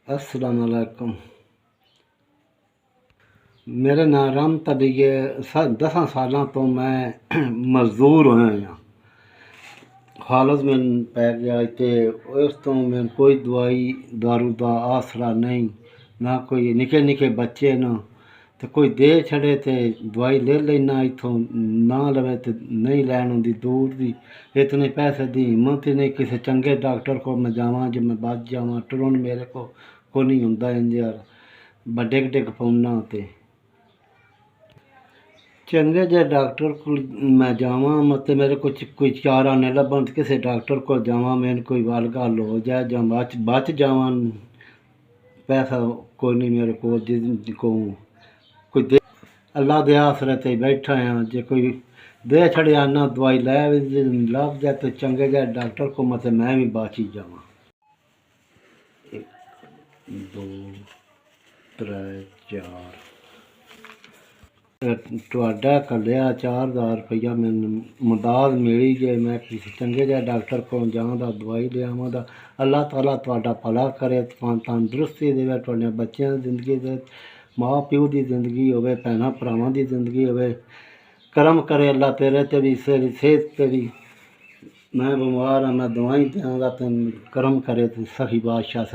अस्सलाम वालेकुम। मेरा नाम रहमत अली है। 10 सालों तो मैं मजदूर होया हालत में पै गया ते उस तो मैं कोई दवाई दारू का आसरा नहीं, ना कोई निके निके बच्चे न तो कोई दे छड़े तो दवाई ले लेना, इतों ना लवे तो नहीं लैन होंदी दूर दी। इतने पैसे दी हिम्मत ही नहीं किसी चंगे डॉक्टर को मैं जावां जो मैं बच जावां। टुरन मेरे को नहीं होंदा इंज यार, बड्डे डिग पौना ते चंगे जे डॉक्टर को मैं जावां मत मेरे को कोई चारा नहीं लभन किसी डॉक्टर को जावां मैंने कोई वाल गल हो जाए जां बच जावां। पैसा कोई नहीं मेरे को को कोई दे अल्लाह दे आसरे ते बैठा हाँ। जे कोई दे छड़िया ना दवाई लै लभ जाए तो चंगे जे डॉक्टर को मत मैं भी बची जावां। 1 2 3 4 ਤੁਹਾਡਾ ਕੱਲਿਆ 4000 रुपया ਮੈਨੂੰ ਮਦਦ ਮਿਲੀ ਜੇ ਮੈਂ ਕਿਸੇ ਚੰਗੇ ਜਿਹੇ ਡਾਕਟਰ ਕੋਲ ਜਾਵਾਂਗਾ ਦਵਾਈ ਲਿਆਵਾਂ ਦਾ। ਅੱਲਾਹ ਤਾਲਾ ਤੁਹਾਡਾ ਭਲਾ ਕਰੇ, ਤੰਦਰੁਸਤੀ ਦੇਵੇ, ਤੁਹਾਡੇ ਬੱਚਿਆਂ ਦੀ ਜ਼ਿੰਦਗੀ ਦੇ ਮਾਂ ਪਿਓ ਦੀ ਜ਼ਿੰਦਗੀ ਹੋਵੇ, ਭੈਣਾਂ ਭਰਾਵਾਂ ਦੀ ਜ਼ਿੰਦਗੀ ਹੋਵੇ। ਕਰਮ ਕਰੇ ਅੱਲਾ ਤੇਰੇ ਤੇ ਵੀ ਸਿਹਤ ਤੇ ਵੀ। मैं बीमार हाँ, मैं दवाई देंगा तो करम करे तो सही बादशाह।